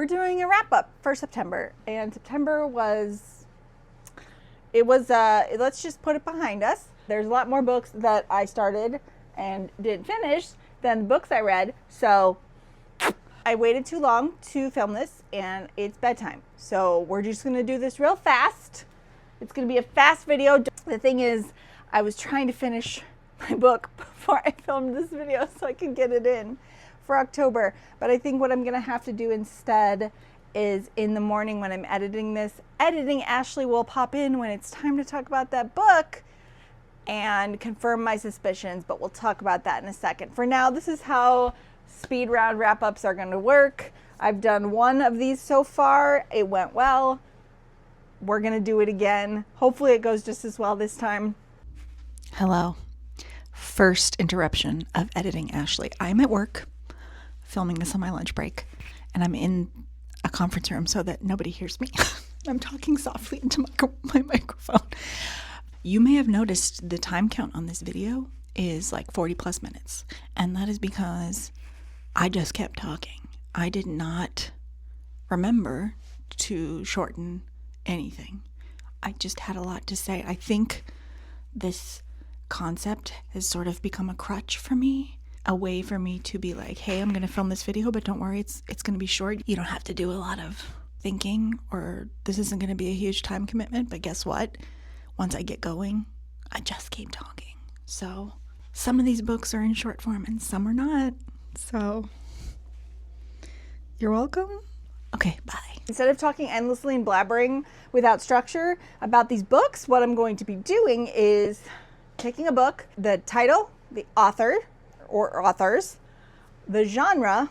we're doing a wrap up for September, and September was, let's just put it behind us. There's a lot more books that I started and didn't finish than the books I read, so I waited too long to film this, and it's bedtime. So we're just gonna do this real fast. It's gonna be a fast video. The thing is, I was trying to finish my book before I filmed this video so I could get it in for October. But I think what I'm gonna have to do instead is in the morning when I'm editing this, Ashley will pop in when it's time to talk about that book and confirm my suspicions, but we'll talk about that in a second. For now, this is how speed round wrap-ups are going to work. I've done one of these so far. It went well. We're going to do it again. Hopefully it goes just as well this time. Hello. First interruption of editing Ashley. I'm at work filming this on my lunch break, and I'm in a conference room so that nobody hears me. I'm talking softly into my microphone. You may have noticed the time count on this video is like 40 plus minutes, and that is because I just kept talking. I did not remember to shorten anything. I just had a lot to say. I think this concept has sort of become a crutch for me, a way for me to be like, hey, I'm going to film this video, but don't worry, it's going to be short. You don't have to do a lot of thinking, or this isn't going to be a huge time commitment, but guess what? Once I get going, I just keep talking. So some of these books are in short form and some are not. So you're welcome. Okay, bye. Instead of talking endlessly and blabbering without structure about these books, what I'm going to be doing is taking a book, the title, the author or authors, the genre,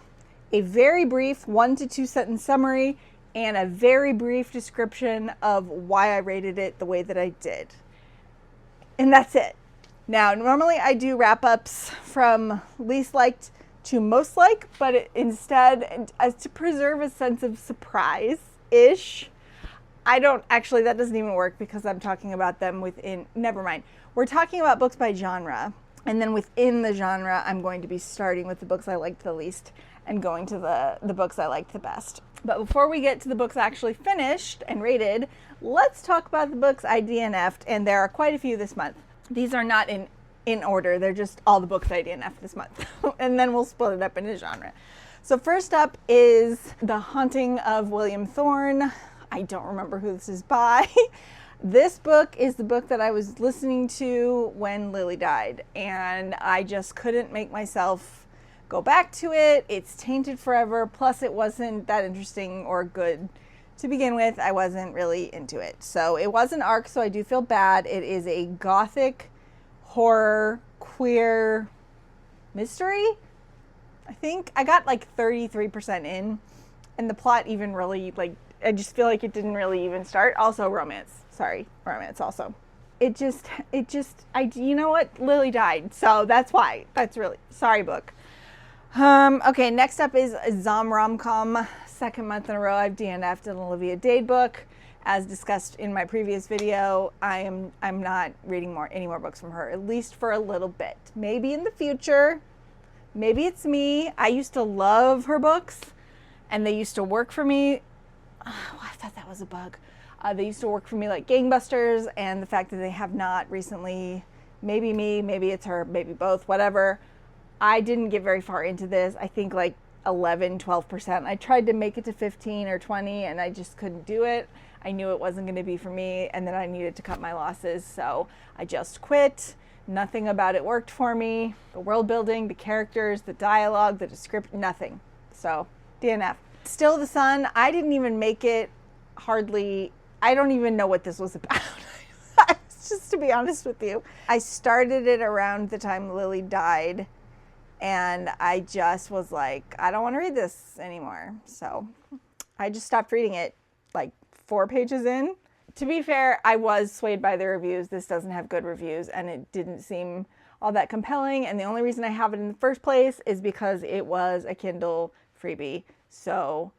a very brief 1 to 2 sentence summary, and a very brief description of why I rated it the way that I did. And that's it. Now, normally I do wrap-ups from least liked to most liked, but instead, as to preserve a sense of surprise-ish, that doesn't even work because I'm talking about them within, never mind. We're talking about books by genre, and then within the genre, I'm going to be starting with the books I liked the least and going to the books I liked the best. But before we get to the books I actually finished and rated, let's talk about the books I DNF'd, and there are quite a few this month. These are not in order, they're just all the books I DNF'd this month. And then we'll split it up into genre. So first up is The Haunting of William Thorne. I don't remember who this is by. This book is the book that I was listening to when Lily died, and I just couldn't make myself go back to it. It's tainted forever. Plus it wasn't that interesting or good to begin with. I wasn't really into it. So it was an ARC, so I do feel bad. It is a gothic horror queer mystery. I think I got like 33% in, and the plot even really, like, I just feel like it didn't really even start. Also romance. Sorry, romance also. You know what? Lily died. So that's why. That's really, sorry book. Okay, next up is Zom Rom-Com. Second month in a row I've DNF'd an Olivia Dade book. As discussed in my previous video, I'm not reading any more books from her, at least for a little bit. Maybe in the future. Maybe it's me. I used to love her books, and they used to work for me. Oh, I thought that was a bug. They used to work for me like gangbusters, and the fact that they have not recently, maybe me, maybe it's her, maybe both, whatever. I didn't get very far into this. I think like 11, 12%. I tried to make it to 15 or 20, and I just couldn't do it. I knew it wasn't going to be for me, and then I needed to cut my losses, so I just quit. Nothing about it worked for me. The world building, the characters, the dialogue, the description, nothing. So, DNF. Still the Sun, I didn't even make it hardly. I don't even know what this was about. Just to be honest with you. I started it around the time Lily died, and I just was like, I don't want to read this anymore. So I just stopped reading it like 4 pages in. To be fair, I was swayed by the reviews. This doesn't have good reviews, and it didn't seem all that compelling. And the only reason I have it in the first place is because it was a Kindle freebie. So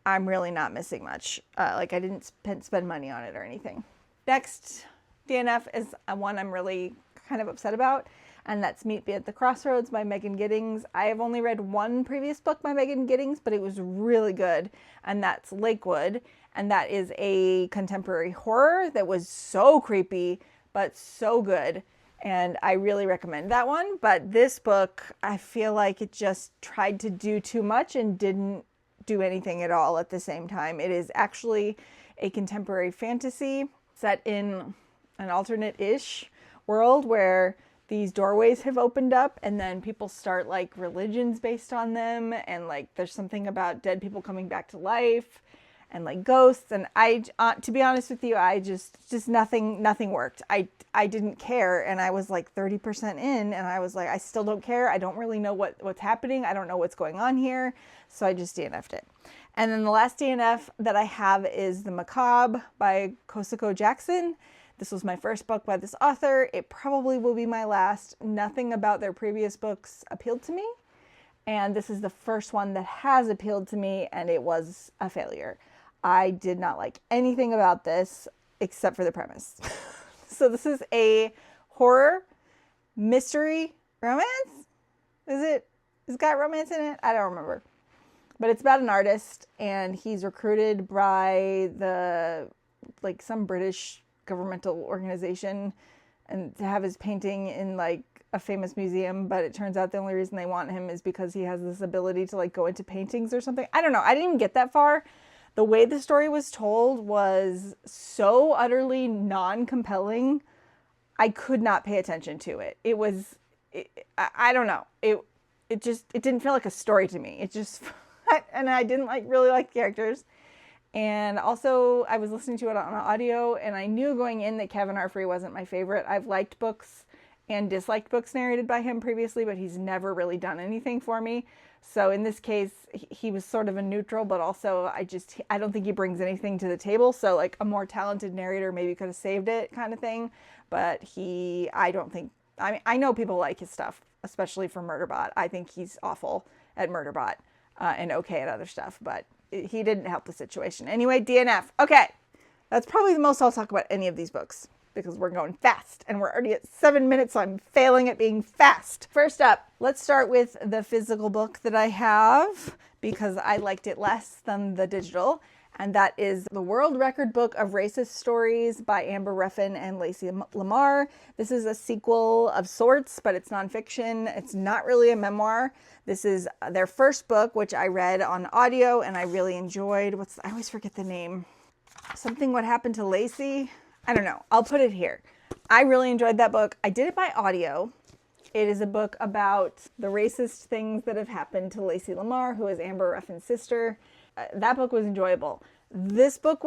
I'm really not missing much. Like I didn't spend money on it or anything. Next DNF is one I'm really kind of upset about. and that's Meet Me at the Crossroads by Megan Giddings. I have only read one previous book by Megan Giddings, but it was really good, and that's Lakewood, and that is a contemporary horror that was so creepy, but so good. And I really recommend that one. But this book, I feel like it just tried to do too much and didn't do anything at all at the same time. It is actually a contemporary fantasy set in an alternate-ish world where these doorways have opened up and then people start like religions based on them, and like there's something about dead people coming back to life and like ghosts, and I to be honest with you, I just nothing worked. I didn't care, and I was like 30% in, and I was like, I still don't care. I don't really know what's happening. I don't know what's going on here, so I just DNF'd it. And then the last DNF that I have is The Macabre by Kosako Jackson. This was my first book by this author. It probably will be my last. Nothing about their previous books appealed to me, and this is the first one that has appealed to me, and it was a failure. I did not like anything about this except for the premise. So this is a horror, mystery, romance? It's got romance in it? I don't remember. But it's about an artist, and he's recruited by some British governmental organization, and to have his painting in like a famous museum, but it turns out the only reason they want him is because he has this ability to like go into paintings or something. I don't know. I didn't even get that far. The way the story was told was so utterly non-compelling, I could not pay attention to it. I don't know. It didn't feel like a story to me. And I didn't really like the characters. And also, I was listening to it on audio, and I knew going in that Kevin Arfrey wasn't my favorite. I've liked books and disliked books narrated by him previously, but he's never really done anything for me. So in this case, he was sort of a neutral, but also I don't think he brings anything to the table. So like a more talented narrator maybe could have saved it kind of thing. But I know people like his stuff, especially for Murderbot. I think he's awful at Murderbot and okay at other stuff, but he didn't help the situation. Anyway, DNF. Okay, that's probably the most I'll talk about any of these books, because we're going fast and we're already at 7 minutes, so I'm failing at being fast. First up, let's start with the physical book that I have because I liked it less than the digital, and that is The World Record Book of Racist Stories by Amber Ruffin and Lacey Lamar. This is a sequel of sorts, but it's nonfiction. It's not really a memoir. This is their first book, which I read on audio and I really enjoyed. I always forget the name. Something What Happened to Lacey. I don't know. I'll put it here. I really enjoyed that book. I did it by audio. It is a book about the racist things that have happened to Lacey Lamar, who is Amber Ruffin's sister. That book was enjoyable. This book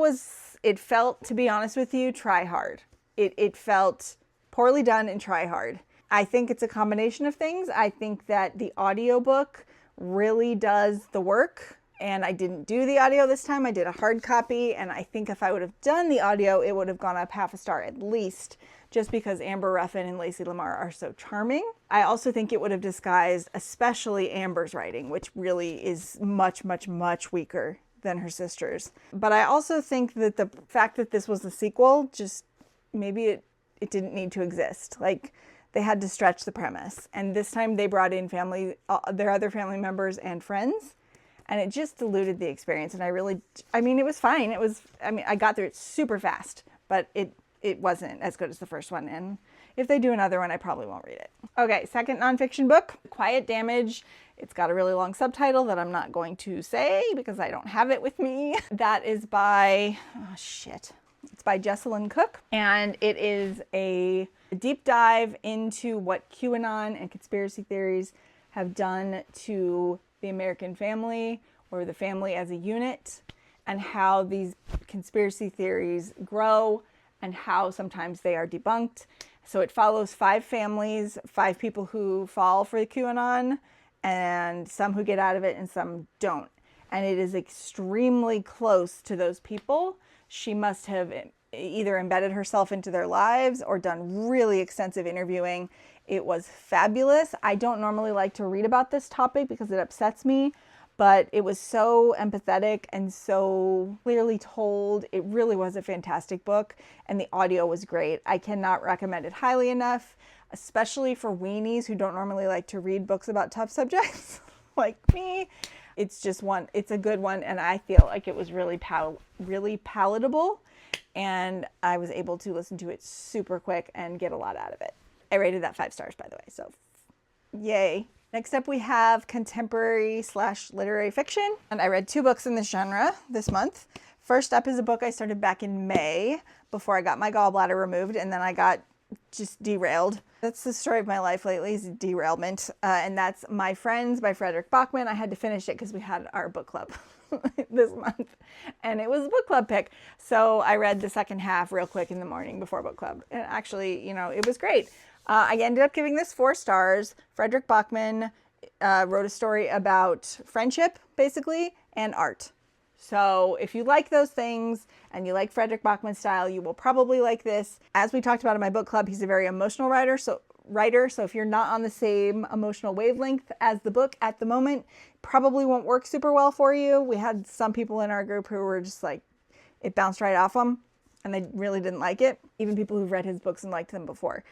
it felt, to be honest with you, try hard. It felt poorly done and try hard. I think it's a combination of things. I think that the audiobook really does the work. And I didn't do the audio this time. I did a hard copy, and I think if I would have done the audio, it would have gone up half a star at least, just because Amber Ruffin and Lacey Lamar are so charming. I also think it would have disguised especially Amber's writing, which really is much, much, much weaker than her sister's. But I also think that the fact that this was a sequel, just maybe it didn't need to exist. Like, they had to stretch the premise. And this time they brought in their other family members and friends. And it just diluted the experience. And it was fine. I got through it super fast, but it wasn't as good as the first one. And if they do another one, I probably won't read it. Okay, second nonfiction book, Quiet Damage. It's got a really long subtitle that I'm not going to say because I don't have it with me. That is by, it's by Jessalyn Cook. And it is a deep dive into what QAnon and conspiracy theories have done to the American family, or the family as a unit, and how these conspiracy theories grow and how sometimes they are debunked. So it follows 5 families, 5 people who fall for the QAnon, and some who get out of it and some don't. And it is extremely close to those people. She must have either embedded herself into their lives or done really extensive interviewing. It was fabulous. I don't normally like to read about this topic because it upsets me, but it was so empathetic and so clearly told. It really was a fantastic book, and the audio was great. I cannot recommend it highly enough. especially for weenies who don't normally like to read books about tough subjects like me. It's just one, it's a good one, and I feel like it was really palatable, and I was able to listen to it super quick and get a lot out of it. I rated that 5 stars, by the way, so yay. Next up, we have contemporary / literary fiction, and I read 2 books in this genre this month. First up is a book I started back in May before I got my gallbladder removed, and then I got just derailed. That's the story of my life lately, is derailment, and that's My Friends by Frederick Bachman. I had to finish it because we had our book club this month, and it was a book club pick, so I read the second half real quick in the morning before book club, and actually, you know, it was great. I ended up giving this 4 stars. Frederick Bachman wrote a story about friendship, basically, and art. So if you like those things and you like Frederick Bachman's style, you will probably like this. As we talked about in my book club, he's a very emotional writer. So if you're not on the same emotional wavelength as the book at the moment, probably won't work super well for you. We had some people in our group who were just like, it bounced right off them and they really didn't like it. Even people who've read his books and liked them before.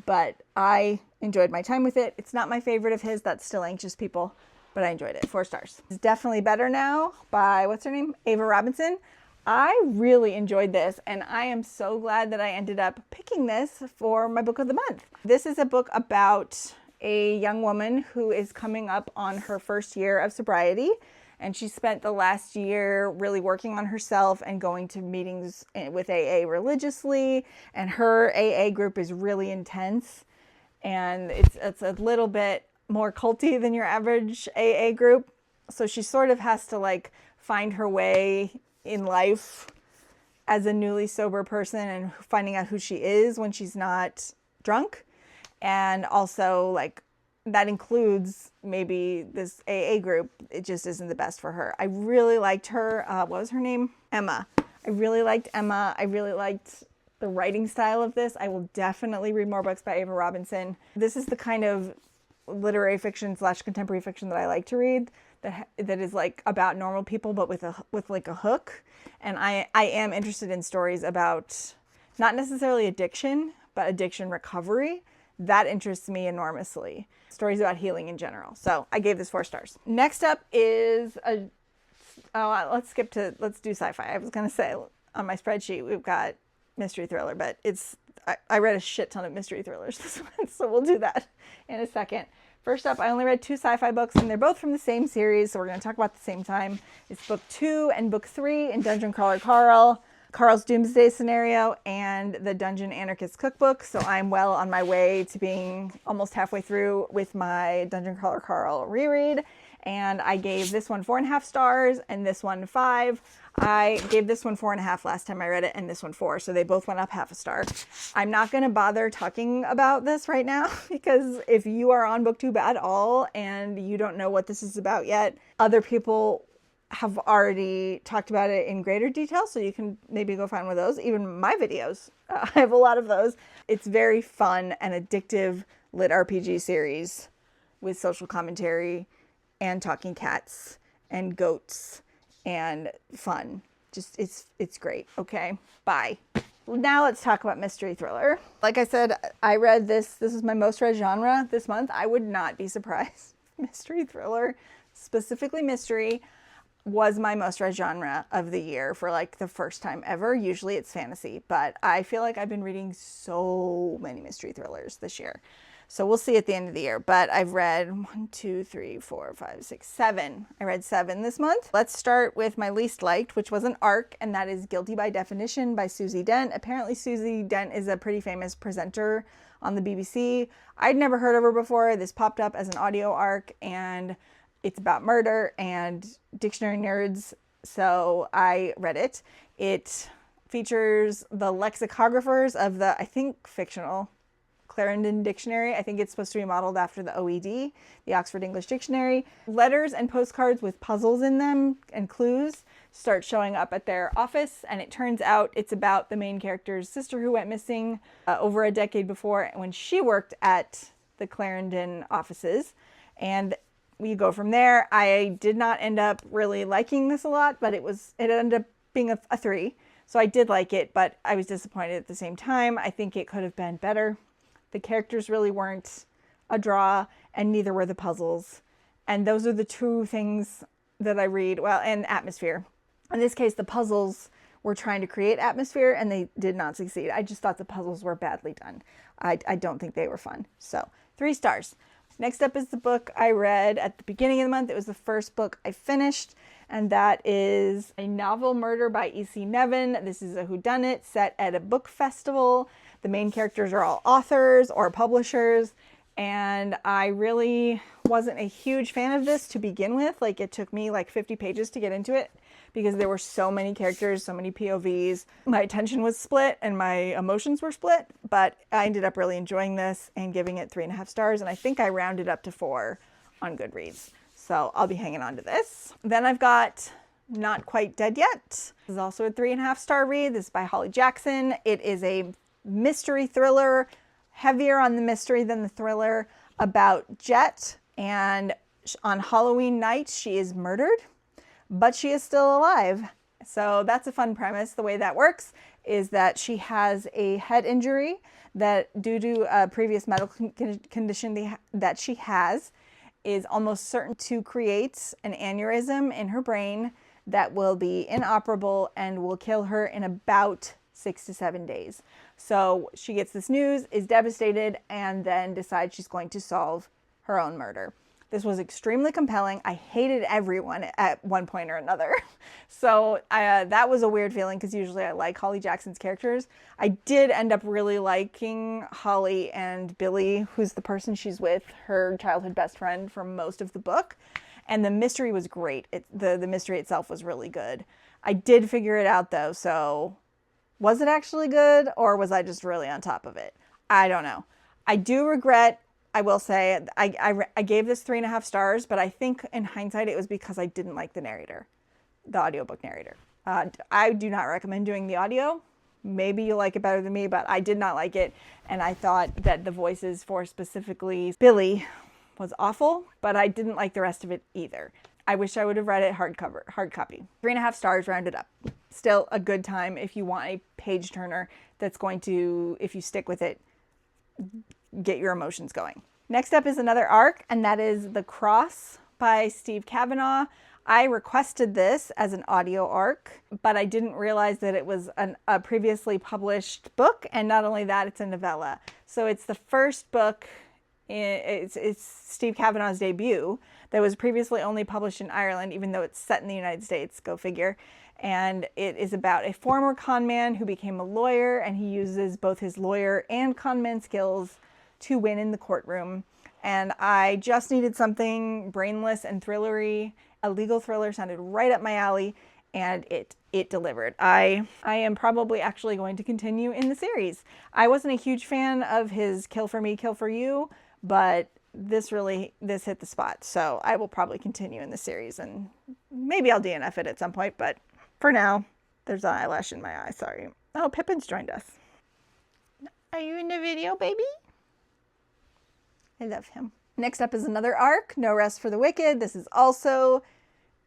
But I enjoyed my time with it. It's not my favorite of his. That's Still Anxious People. But I enjoyed it. 4 stars. It's Definitely Better Now by, what's her name? Ava Robinson. I really enjoyed this, and I am so glad that I ended up picking this for my book of the month. This is a book about a young woman who is coming up on her first year of sobriety, and she spent the last year really working on herself and going to meetings with AA religiously, and her AA group is really intense, and it's a little bit more culty than your average AA group. So she sort of has to like find her way in life as a newly sober person and finding out who she is when she's not drunk. And also like that includes maybe this AA group. It just isn't the best for her. I really liked her. What was her name? Emma. I really liked Emma. I really liked the writing style of this. I will definitely read more books by Ava Robinson. This is the kind of literary fiction / contemporary fiction that I like to read, that is like about normal people but with like a hook. And I am interested in stories about not necessarily addiction but addiction recovery. That interests me enormously. Stories about healing in general. So I gave this 4 stars. Next up is let's do sci-fi. I was gonna say on my spreadsheet we've got mystery thriller, but I read a shit ton of mystery thrillers this month, so we'll do that in a second. First up, I only read 2 sci-fi books, and they're both from the same series, so we're going to talk about the same time. It's book 2 and book 3 in Dungeon Crawler Carl, Carl's Doomsday Scenario, and the Dungeon Anarchist Cookbook. So I'm well on my way to being almost halfway through with my Dungeon Crawler Carl reread. And I gave this one 4.5 stars and this one 5. I gave this one 4.5 last time I read it and this one 4. So they both went up half a star. I'm not going to bother talking about this right now because if you are on BookTube at all and you don't know what this is about yet, other people have already talked about it in greater detail. So you can maybe go find one of those. Even my videos, I have a lot of those. It's very fun and addictive lit RPG series with social commentary and talking cats and goats and fun. Just, it's great. Okay, bye. Now let's talk about mystery thriller. Like I said, I read this. This is my most read genre this month. I would not be surprised. Mystery thriller, specifically mystery, was my most read genre of the year for like the first time ever. Usually it's fantasy, but I feel like I've been reading so many mystery thrillers this year. So we'll see at the end of the year, but I've read 1, 2, 3, 4, 5, 6, 7. I read 7 this month. Let's start with my least liked, which was an arc, and that is Guilty by Definition by Susie Dent. Apparently Susie Dent is a pretty famous presenter on the BBC. I'd never heard of her before. This popped up as an audio arc, and it's about murder and dictionary nerds, so I read it. It features the lexicographers of the, I think, fictional Clarendon Dictionary. I think it's supposed to be modeled after the OED, the Oxford English Dictionary. Letters and postcards with puzzles in them and clues start showing up at their office, and it turns out it's about the main character's sister who went missing over a decade before when she worked at the Clarendon offices. And we go from there. I did not end up really liking this a lot, but it ended up being a 3. So I did like it, but I was disappointed at the same time. I think it could have been better. The characters really weren't a draw, and neither were the puzzles. And those are the two things that I read. Well, and atmosphere. In this case, the puzzles were trying to create atmosphere, and they did not succeed. I just thought the puzzles were badly done. I don't think they were fun. So 3 stars. Next up is the book I read at the beginning of the month. It was the first book I finished, and that is A Novel Murder by E.C. Nevin. This is a whodunit set at a book festival. The main characters are all authors or publishers, and I really wasn't a huge fan of this to begin with. Like, it took me like 50 pages to get into it because there were so many characters, so many POVs. My attention was split and my emotions were split, but I ended up really enjoying this and giving it 3.5 stars, and I think I rounded up to 4 on Goodreads. So I'll be hanging on to this. Then I've got Not Quite Dead Yet. This is also a 3.5 star read. This is by Holly Jackson. It is a mystery thriller, heavier on the mystery than the thriller, about Jet, and on Halloween night she is murdered, but she is still alive. So that's a fun premise. The way that works is that she has a head injury that, due to a previous medical condition that she has, is almost certain to create an aneurysm in her brain that will be inoperable and will kill her in about 6 to 7 days. So she gets this news, is devastated, and then decides she's going to solve her own murder. This was extremely compelling. I hated everyone at one point or another. So that was a weird feeling because usually I like Holly Jackson's characters. I did end up really liking Holly and Billy, who's the person she's with, her childhood best friend, for most of the book. And the mystery was great. The mystery itself was really good. I did figure it out though, so was it actually good or was I just really on top of it? I don't know. I do regret, I will say, I gave this 3.5 stars, but I think in hindsight it was because I didn't like the narrator, the audiobook narrator. I do not recommend doing the audio. Maybe you'll like it better than me, but I did not like it. And I thought that the voices for specifically Billy was awful, but I didn't like the rest of it either. I wish I would have read it hard copy. 3.5 stars rounded up. Still a good time if you want a page turner that's going to, if you stick with it, get your emotions going. Next up is another arc, and that is The Cross by Steve Kavanaugh. I requested this as an audio arc, but I didn't realize that it was a previously published book, and not only that, it's a novella. So it's the first book, it's Steve Kavanaugh's debut that was previously only published in Ireland, even though it's set in the United States, go figure. And it is about a former con man who became a lawyer, and he uses both his lawyer and con man skills to win in the courtroom. And I just needed something brainless and thrillery. A legal thriller sounded right up my alley, and it delivered. I am probably actually going to continue in the series. I wasn't a huge fan of his Kill for Me, Kill for You, but this hit the spot. So I will probably continue in the series, and maybe I'll DNF it at some point, but for now, there's an eyelash in my eye, sorry. Oh, Pippin's joined us. Are you in the video, baby? I love him. Next up is another arc, No Rest for the Wicked. This is also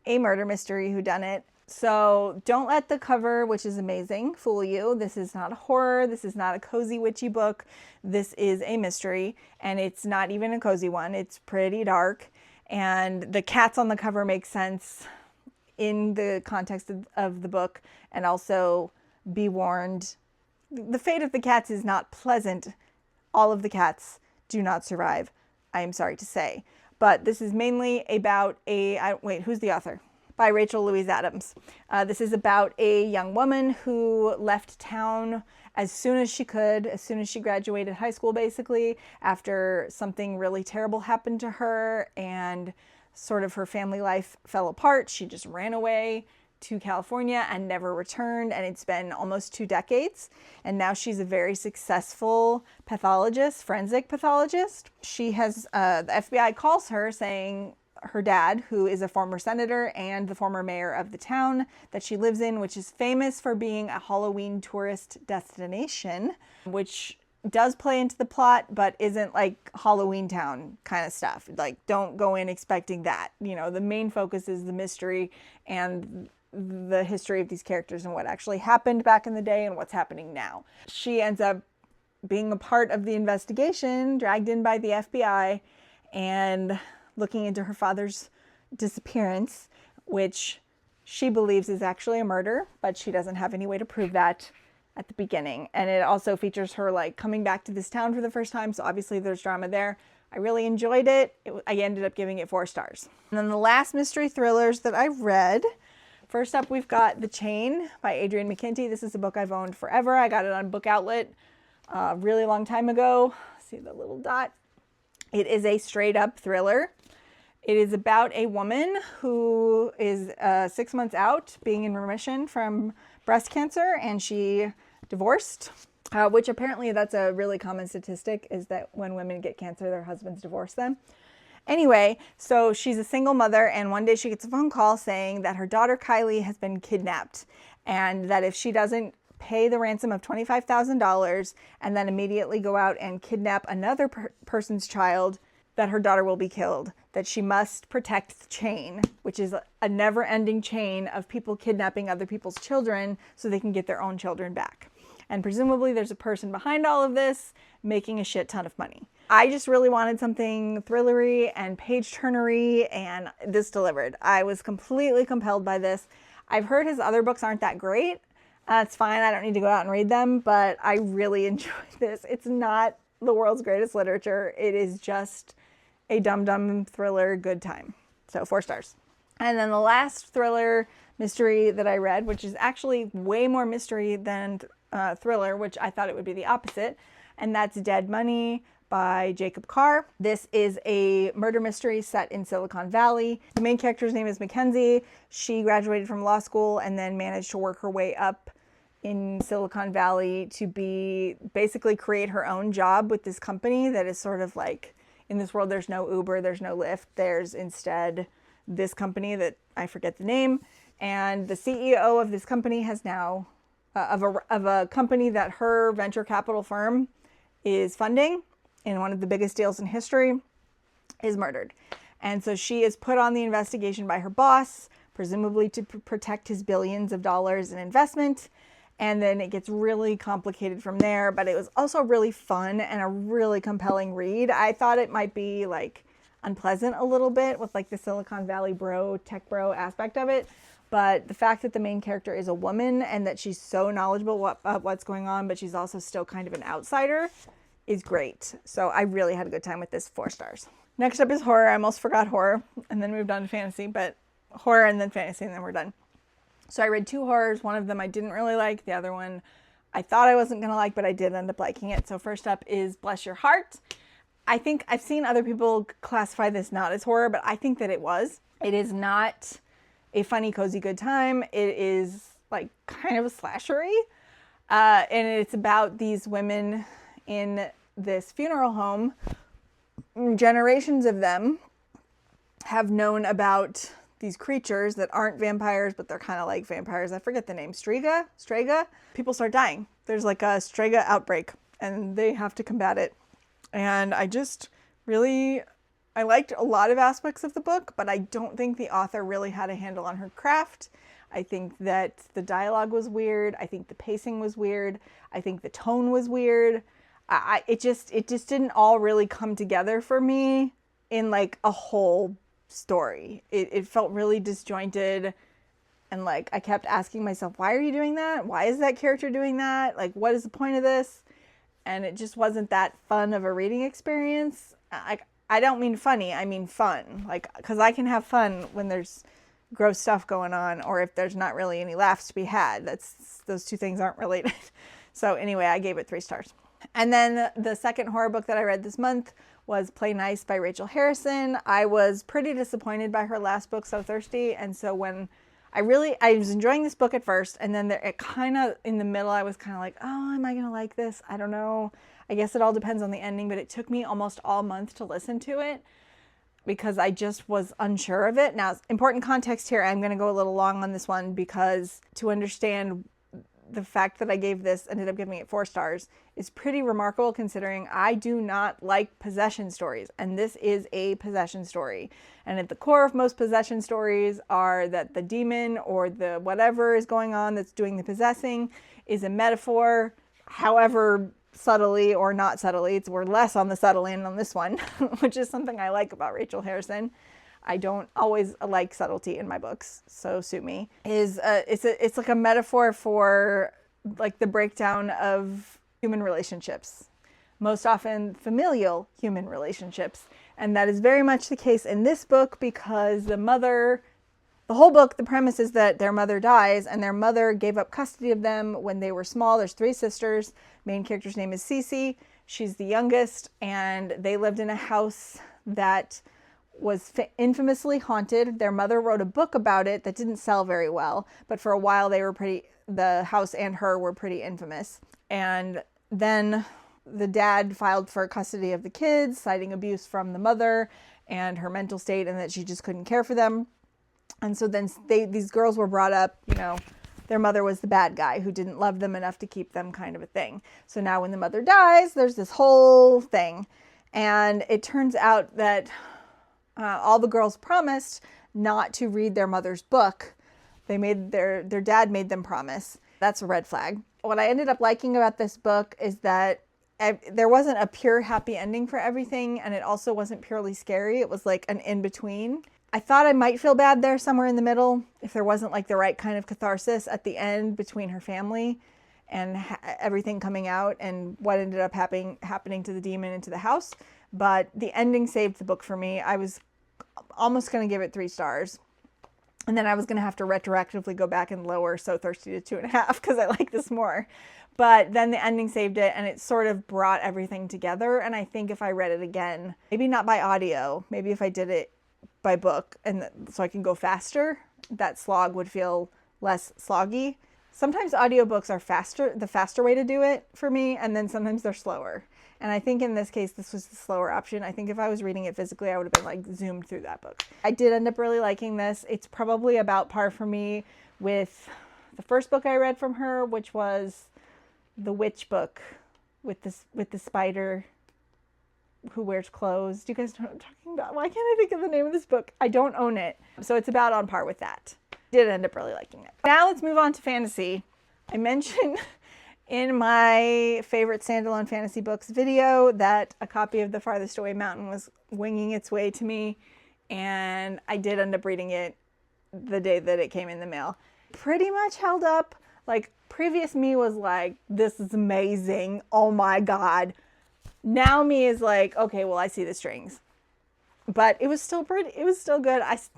a murder mystery whodunit. So don't let the cover, which is amazing, fool you. This is not a horror. This is not a cozy witchy book. This is a mystery, and it's not even a cozy one. It's pretty dark, and the cats on the cover make sense in the context of the book. And also, be warned, the fate of the cats is not pleasant. All of the cats do not survive, I am sorry to say. But this is mainly about wait, who's the author? By Rachel Louise Adams. This is about a young woman who left town as soon as she could, as soon as she graduated high school, basically, after something really terrible happened to her and sort of her family life fell apart. She just ran away to California and never returned, and it's been almost 2 decades, and now she's a very successful pathologist, forensic pathologist. She has, the FBI calls her saying her dad, who is a former senator and the former mayor of the town that she lives in, which is famous for being a Halloween tourist destination, which does play into the plot, but isn't like Halloween Town kind of stuff. Like, don't go in expecting that. You know, the main focus is the mystery and the history of these characters and what actually happened back in the day and what's happening now. She ends up being a part of the investigation, dragged in by the FBI, and looking into her father's disappearance, which she believes is actually a murder, but she doesn't have any way to prove that at the beginning. And it also features her like coming back to this town for the first time, so obviously there's drama there. I really enjoyed it. I ended up giving it 4 stars. And then the last mystery thrillers that I read, first up we've got The Chain by Adrienne McKinty. This is a book I've owned forever. I got it on Book Outlet a really long time ago. See the little dot? It is a straight up thriller. It is about a woman who is 6 months out being in remission from breast cancer, and she divorced, which apparently that's a really common statistic, is that when women get cancer, their husbands divorce them. Anyway, so she's a single mother, and one day she gets a phone call saying that her daughter Kylie has been kidnapped, and that if she doesn't pay the ransom of $25,000 and then immediately go out and kidnap another person's child, that her daughter will be killed, that she must protect the chain, which is a never-ending chain of people kidnapping other people's children so they can get their own children back. And presumably there's a person behind all of this making a shit ton of money. I just really wanted something thrillery and page-turnery, and this delivered. I was completely compelled by this. I've heard his other books aren't that great. It's fine, I don't need to go out and read them, but I really enjoyed this. It's not the world's greatest literature. It is just a dum-dum thriller good time. So 4 stars. And then the last thriller mystery that I read, which is actually way more mystery than thriller, which I thought it would be the opposite, and that's Dead Money by Jacob Carr. This is a murder mystery set in Silicon Valley. The main character's name is Mackenzie. She graduated from law school and then managed to work her way up in Silicon Valley to basically create her own job with this company that is sort of like, in this world there's no Uber, there's no Lyft, there's instead this company that I forget the name, and the CEO of this company has now, of a company that her venture capital firm is funding in one of the biggest deals in history, is murdered. And so she is put on the investigation by her boss, presumably to protect his billions of dollars in investment. And then it gets really complicated from there, but it was also really fun and a really compelling read. I thought it might be like unpleasant a little bit with like the Silicon Valley bro, tech bro aspect of it. But the fact that the main character is a woman and that she's so knowledgeable about what's going on, but she's also still kind of an outsider, is great. So I really had a good time with this. 4 stars. Next up is horror. I almost forgot horror and then moved on to fantasy, but horror and then fantasy and then we're done. So I read 2 horrors. One of them I didn't really like. The other one I thought I wasn't going to like, but I did end up liking it. So first up is Bless Your Heart. I think I've seen other people classify this not as horror, but I think that it was. It is not a funny, cozy, good time. It is like kind of a slashery. And it's about these women in this funeral home. Generations of them have known about these creatures that aren't vampires, but they're kind of like vampires. I forget the name. Strega? People start dying. There's like a Strega outbreak and they have to combat it. And I liked a lot of aspects of the book, but I don't think the author really had a handle on her craft. I think that the dialogue was weird. I think the pacing was weird. I think the tone was weird. It just didn't all really come together for me in like a whole story. It felt really disjointed, and like I kept asking myself, why are you doing that? Why is that character doing that? Like, what is the point of this? And it just wasn't that fun of a reading experience. I don't mean funny, I mean fun. Like, because I can have fun when there's gross stuff going on, or if there's not really any laughs to be had. Those two things aren't related. So anyway, I gave it 3 stars. And then the second horror book that I read this month was Play Nice by Rachel Harrison. I was pretty disappointed by her last book, So Thirsty. And so when I was enjoying this book at first, and then it kind of, in the middle, I was kind of like, oh, am I going to like this? I don't know. I guess it all depends on the ending, but it took me almost all month to listen to it because I just was unsure of it. Now, important context here, I'm going to go a little long on this one because to understand the fact that I ended up giving it 4 stars is pretty remarkable considering I do not like possession stories, and this is a possession story. And at the core of most possession stories are that the demon or the whatever is going on that's doing the possessing is a metaphor, however subtly or not subtly. We're less on the subtle end on this one, which is something I like about Rachel Harrison. I don't always like subtlety in my books, so sue me. It's like a metaphor for like the breakdown of human relationships, most often familial human relationships. And that is very much the case in this book, because the whole book, the premise is that their mother dies, and their mother gave up custody of them when they were small. There's 3 sisters. Main character's name is Cece. She's the youngest, and they lived in a house that was infamously haunted. Their mother wrote a book about it that didn't sell very well, but for a while the house and her were pretty infamous. And then the dad filed for custody of the kids, citing abuse from the mother and her mental state, and that she just couldn't care for them. And so then these girls were brought up, their mother was the bad guy who didn't love them enough to keep them, kind of a thing. So now when the mother dies, there's this whole thing. And it turns out that all the girls promised not to read their mother's book. Their dad made them promise. That's a red flag. What I ended up liking about this book is that there wasn't a pure happy ending for everything, and it also wasn't purely scary. It was like an in-between. I thought I might feel bad there somewhere in the middle if there wasn't like the right kind of catharsis at the end between her family and everything coming out and what ended up happening to the demon into the house. But the ending saved the book for me. I was almost going to give it 3 stars. And then I was going to have to retroactively go back and lower So Thirsty to 2.5 because I like this more. But then the ending saved it, and it sort of brought everything together. And I think if I read it again, maybe not by audio, maybe if I did it by book, and so I can go faster, that slog would feel less sloggy. Sometimes audiobooks are the faster way to do it for me, and then sometimes they're slower. And I think in this case, this was the slower option. I think if I was reading it physically, I would have been like zoomed through that book. I did end up really liking this. It's probably about par for me with the first book I read from her, which was the witch book with the spider who wears clothes. Do you guys know what I'm talking about? Why can't I think of the name of this book? I don't own it. So it's about on par with that. Did end up really liking it. Now let's move on to fantasy. I mentioned in my favorite standalone fantasy books video that a copy of The Farthest Away Mountain was winging its way to me, and I did end up reading it the day that it came in the mail. Pretty much held up. Like, previous me was like, this is amazing, oh my god. Now me is like, okay, well, I see the strings. But it was still good.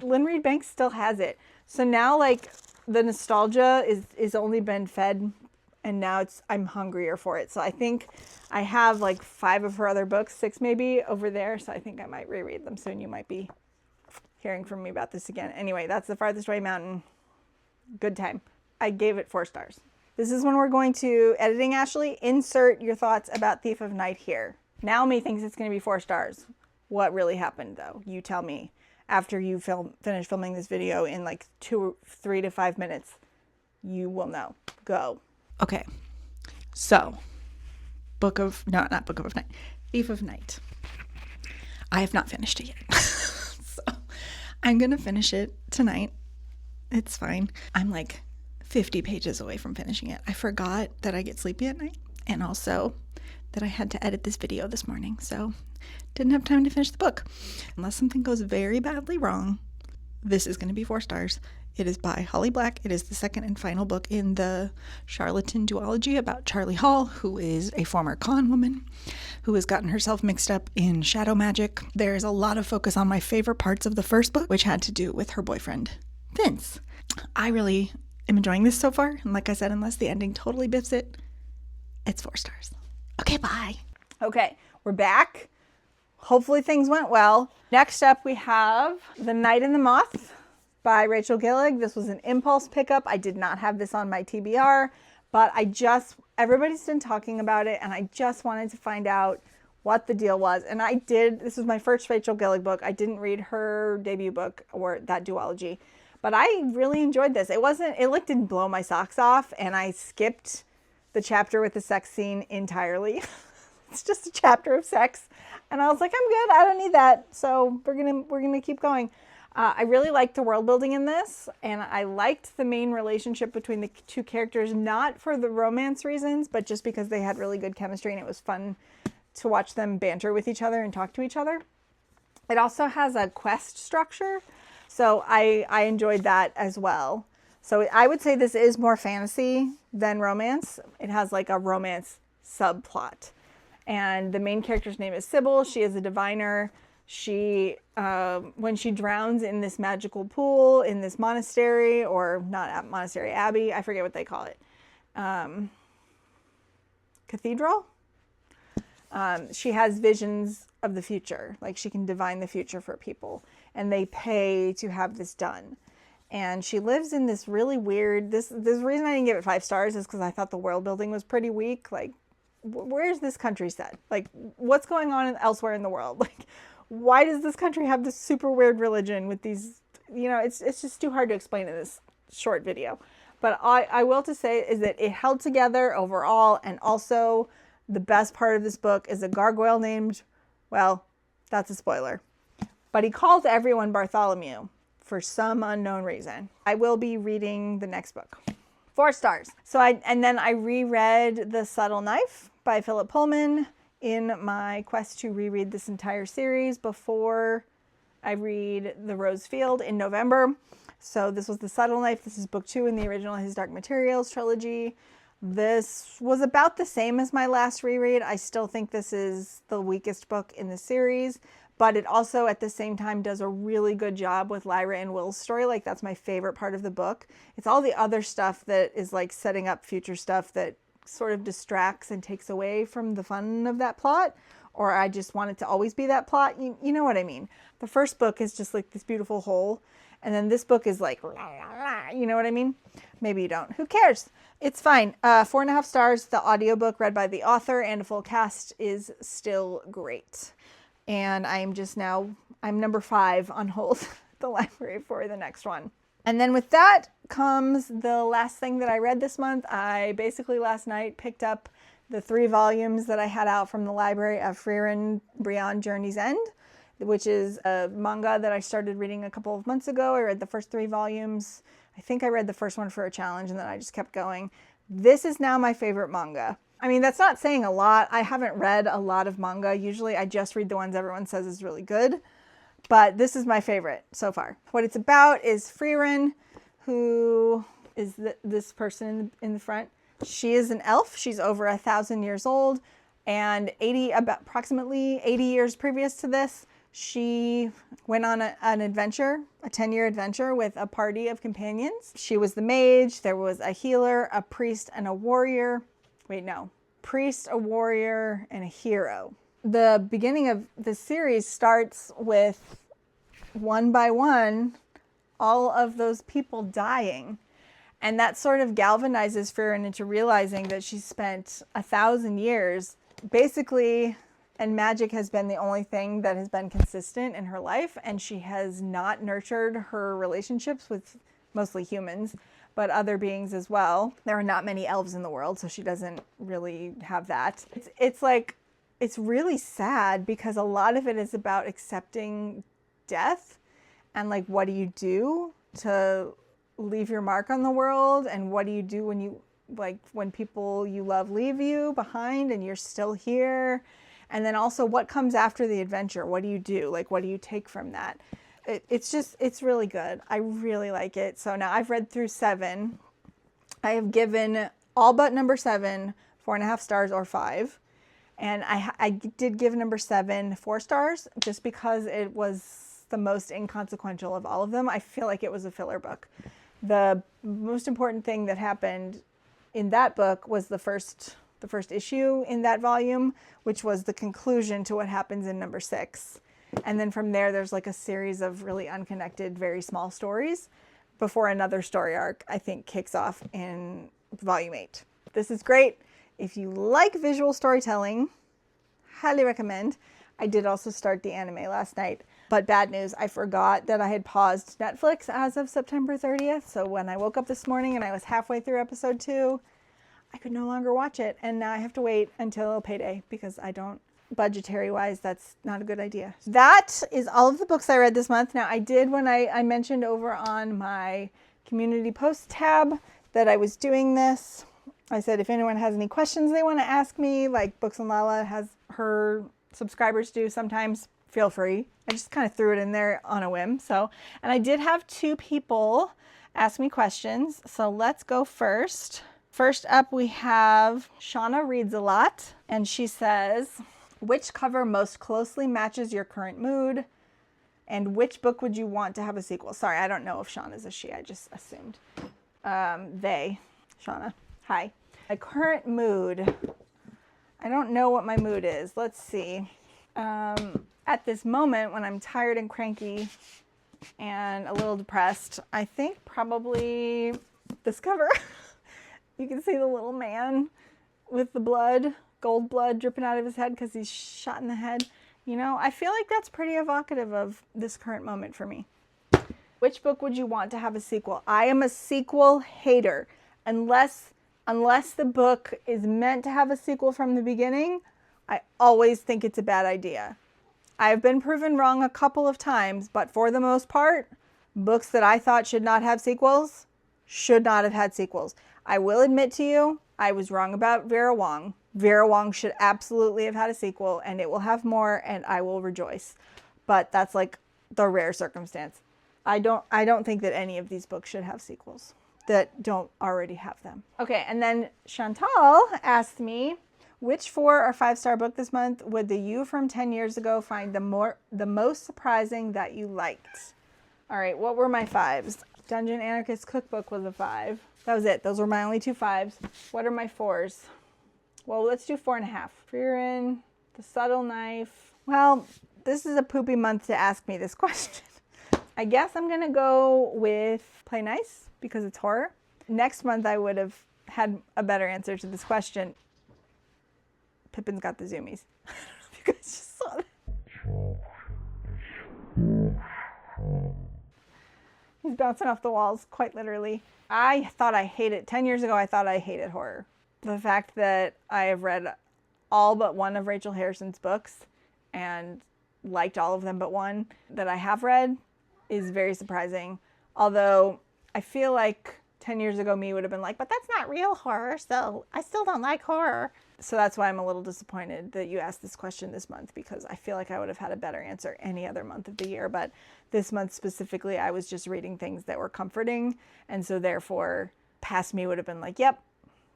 Lynn Reed Banks still has it. So now, like, the nostalgia is only been fed, and now I'm hungrier for it. So I think I have like 5 of her other books, 6 maybe, over there. So I think I might reread them soon. You might be hearing from me about this again. Anyway, that's The Farthest Away Mountain. Good time. I gave it 4 stars. This is when we're going to, editing Ashley, insert your thoughts about Thief of Night here. Now me thinks it's going to be 4 stars. What really happened though? You tell me. After you finish filming this video in like 3 to 5 minutes, you will know. Go. Okay. So, Thief of Night. I have not finished it yet. So, I'm going to finish it tonight. It's fine. I'm like 50 pages away from finishing it. I forgot that I get sleepy at night, and also that I had to edit this video this morning, so didn't have time to finish the book. Unless something goes very badly wrong, this is going to be 4 stars. It is by Holly Black. It is the second and final book in the Charlatan duology about Charlie Hall, who is a former con woman who has gotten herself mixed up in shadow magic. There is a lot of focus on my favorite parts of the first book, which had to do with her boyfriend, Vince. I really am enjoying this so far, and like I said, unless the ending totally biffs it, it's 4 stars. Okay, bye. Okay, we're back. Hopefully things went well. Next up, we have The Night and the Moth by Rachel Gillig. This was an impulse pickup. I did not have this on my TBR, but everybody's been talking about it, and I just wanted to find out what the deal was. And I did. This was my first Rachel Gillig book. I didn't read her debut book or that duology, but I really enjoyed this. It didn't blow my socks off, and I skipped the chapter with the sex scene entirely. It's just a chapter of sex, and I was like, I'm good. I don't need that. So we're gonna keep going. I really liked the world building in this, and I liked the main relationship between the two characters, not for the romance reasons, but just because they had really good chemistry and it was fun to watch them banter with each other and talk to each other. It also has a quest structure, so I enjoyed that as well. So I would say this is more fantasy than romance. It has like a romance subplot. And the main character's name is Sybil. She is a diviner. She, when she drowns in this magical pool, in this monastery, or not monastery, abbey, I forget what they call it, cathedral, she has visions of the future. Like she can divine the future for people, and they pay to have this done. And she lives in this really weird, this reason I didn't give it 5 stars is because I thought the world building was pretty weak. Like, where's this country set? Like, what's going on elsewhere in the world? Like, why does this country have this super weird religion with these, you know, it's just too hard to explain in this short video. But I will to say is that it held together overall, and also the best part of this book is a gargoyle named, well, that's a spoiler, but he calls everyone Bartholomew for some unknown reason. I will be reading the next book. 4 stars. And then I reread The Subtle Knife by Philip Pullman in my quest to reread this entire series before I read The Rose Field in November. So this was The Subtle Knife. This is book 2 in the original His Dark Materials trilogy. This was about the same as my last reread. I still think this is the weakest book in the series, but it also at the same time does a really good job with Lyra and Will's story. Like, that's my favorite part of the book. It's all the other stuff that is like setting up future stuff that sort of distracts and takes away from the fun of that plot, or I just want it to always be that plot. You know what I mean? The first book is just like this beautiful whole, and then this book is like, you know what I mean? Maybe you don't. Who cares? It's fine. 4.5 stars. The audiobook read by the author and a full cast is still great. And I'm number 5 on hold at the library for the next one. And then with that comes the last thing that I read this month. I basically last night picked up the 3 volumes that I had out from the library of Frieren Beyond Journey's End, which is a manga that I started reading a couple of months ago. I read the first 3 volumes. I think I read the first one for a challenge, and then I just kept going. This is now my favorite manga. I mean, that's not saying a lot. I haven't read a lot of manga. Usually I just read the ones everyone says is really good. But this is my favorite so far. What it's about is Frieren, who is this person in the front. She is an elf. She's over 1,000 years old, and approximately 80 years previous to this, she went on an adventure, a 10-year adventure with a party of companions. She was the mage. There was a healer, a priest, and a warrior. Wait, no. Priest, a warrior, and a hero. The beginning of the series starts with, one by one, all of those people dying. And that sort of galvanizes Frieren into realizing that she's spent 1,000 years basically, and magic has been the only thing that has been consistent in her life, and she has not nurtured her relationships with mostly humans, but other beings as well. There are not many elves in the world, so she doesn't really have that. It's really sad because a lot of it is about accepting death and like, what do you do to leave your mark on the world, and what do you do when people you love leave you behind and you're still here, and then also what comes after the adventure. What do you do? Like, what do you take from that? It's really good. I really like it. So now I've read through 7. I have given all but number 7 4.5 stars or 5. And I did give number 7 4 stars just because it was the most inconsequential of all of them. I feel like it was a filler book. The most important thing that happened in that book was the first issue in that volume, which was the conclusion to what happens in number 6. And then from there, there's like a series of really unconnected, very small stories before another story arc, I think, kicks off in volume 8. This is great. If you like visual storytelling, highly recommend. I did also start the anime last night, but bad news, I forgot that I had paused Netflix as of September 30th. So when I woke up this morning and I was halfway through episode 2, I could no longer watch it. And now I have to wait until payday because I don't budgetary wise, that's not a good idea. That is all of the books I read this month. Now I did, when I mentioned over on my community post tab that I was doing this, I said if anyone has any questions they want to ask me, like Books and Lala has her subscribers do sometimes, feel free. I just kind of threw it in there on a whim. So, and I did have 2 people ask me questions. So let's go first. First up, we have Shauna Reads a Lot, and she says, which cover most closely matches your current mood, and which book would you want to have a sequel? Sorry, I don't know if Shauna's a she. I just assumed. They. Shauna. Hi. My current mood. I don't know what my mood is. Let's see. At this moment, when I'm tired and cranky and a little depressed, I think probably this cover. You can see the little man with the blood, gold blood dripping out of his head because he's shot in the head. You know, I feel like that's pretty evocative of this current moment for me. Which book would you want to have a sequel? I am a sequel hater. Unless the book is meant to have a sequel from the beginning, I always think it's a bad idea. I've been proven wrong a couple of times, but for the most part, books that I thought should not have sequels should not have had sequels. I will admit to you, I was wrong about Vera Wong. Vera Wong should absolutely have had a sequel, and it will have more, and I will rejoice. But that's like the rare circumstance. I don't think that any of these books should have sequels that don't already have them. Okay, and then Chantaal asked me, which 4 or 5-star book this month would the you from 10 years ago find the most surprising that you liked? All right, what were my 5s? Dungeon Anarchist Cookbook was a 5. That was it. Those were my only 2 5s. What are my 4s? Well, let's do 4.5. Fearin', The Subtle Knife. Well, this is a poopy month to ask me this question. I guess I'm going to go with Play Nice because it's horror. Next month, I would have had a better answer to this question. Pippin's Got the Zoomies. I don't know if you guys just saw that. He's bouncing off the walls, quite literally. I thought I hated, 10 years ago, I thought I hated horror. The fact that I have read all but one of Rachel Harrison's books and liked all of them but one that I have read is very surprising. Although I feel like 10 years ago me would have been like, but that's not real horror, so I still don't like horror. So that's why I'm a little disappointed that you asked this question this month, because I feel like I would have had a better answer any other month of the year. But this month specifically, I was just reading things that were comforting. And so therefore, past me would have been like, yep,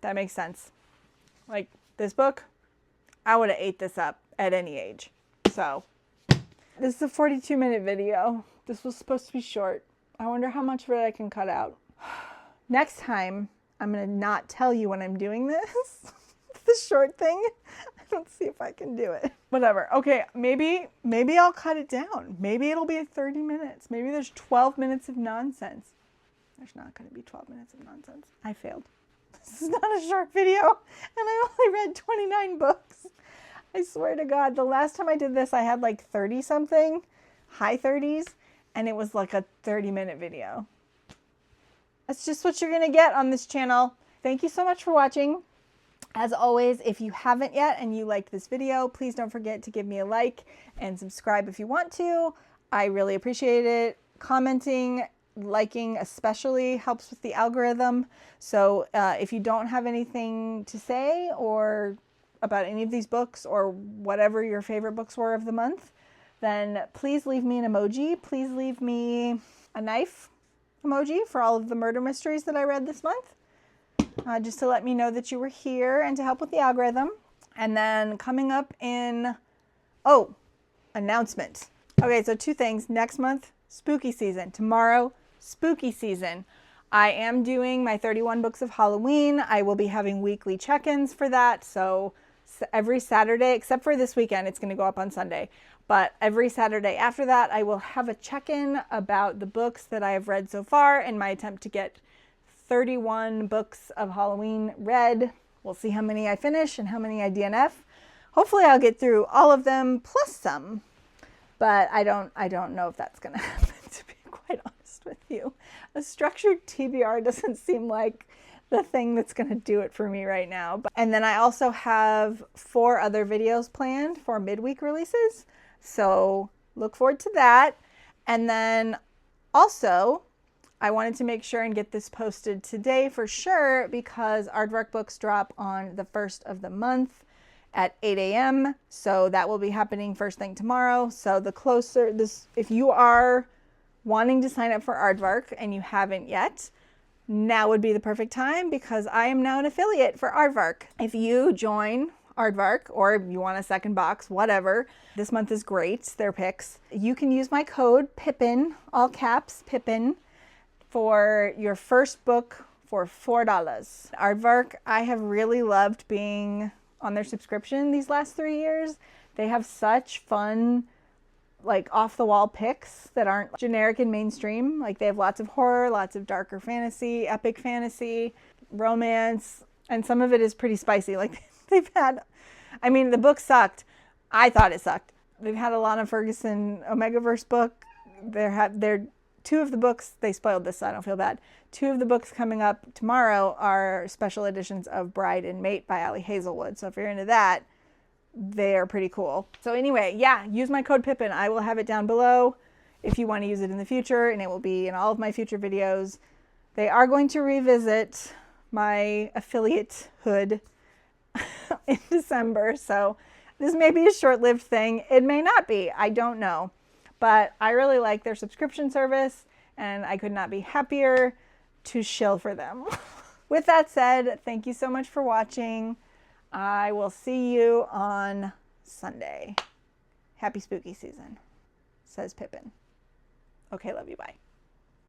that makes sense. Like this book, I would have ate this up at any age. So this is a 42-minute video. This was supposed to be short. I wonder how much of it I can cut out. Next time, I'm going to not tell you when I'm doing this. The short thing. Let's see if I can do it. Whatever. Okay, maybe I'll cut it down. Maybe it'll be 30 minutes. Maybe there's 12 minutes of nonsense. There's not going to be 12 minutes of nonsense. I failed. This is not a short video, and I only read 29 books. I swear to God, the last time I did this, I had like 30 something, high 30s, and it was like a 30-minute video. That's just what you're going to get on this channel. Thank you so much for watching. As always, if you haven't yet and you liked this video, please don't forget to give me a like and subscribe if you want to. I really appreciate it. Commenting, liking especially helps with the algorithm. So if you don't have anything to say or about any of these books or whatever your favorite books were of the month, then please leave me an emoji. Please leave me a knife emoji for all of the murder mysteries that I read this month. Just to let me know that you were here and to help with the algorithm. And then coming up in, announcement. Okay, so 2 things. Next month, spooky season. Tomorrow, spooky season. I am doing my 31 books of Halloween. I will be having weekly check-ins for that. So every Saturday, except for this weekend, it's going to go up on Sunday. But every Saturday after that, I will have a check-in about the books that I have read so far in my attempt to get 31 books of Halloween read. We'll see how many I finish and how many I DNF. Hopefully I'll get through all of them plus some, but I don't know if that's going to happen, to be quite honest with you. A structured TBR doesn't seem like the thing that's going to do it for me right now. And then I also have 4 other videos planned for midweek releases. So look forward to that. And then also, I wanted to make sure and get this posted today for sure because Aardvark books drop on the 1st of the month at 8 a.m. So that will be happening first thing tomorrow. So the closer this, if you are wanting to sign up for Aardvark and you haven't yet, now would be the perfect time because I am now an affiliate for Aardvark. If you join Aardvark or you want a second box, whatever, this month is great, their picks. You can use my code PIPPIN, all caps, PIPPIN, for your first book for $4. Aardvark, I have really loved being on their subscription these last 3 years. They have such fun, like off-the-wall picks that aren't generic and mainstream. Like they have lots of horror, lots of darker fantasy, epic fantasy, romance, and some of it is pretty spicy. Like they've had, I mean, the book sucked. I thought it sucked. They've had a Lana Ferguson Omegaverse book. They're 2 of the books, they spoiled this so I don't feel bad. 2 of the books coming up tomorrow are special editions of Bride and Mate by Ali Hazelwood. So if you're into that, they are pretty cool. So anyway, yeah, use my code PIPPIN. I will have it down below if you want to use it in the future, and it will be in all of my future videos. They are going to revisit my affiliate hood in December, so this may be a short-lived thing. It may not be. I don't know. But I really like their subscription service, and I could not be happier to shill for them. With that said, thank you so much for watching. I will see you on Sunday. Happy spooky season, says Pippin. Okay, love you, bye.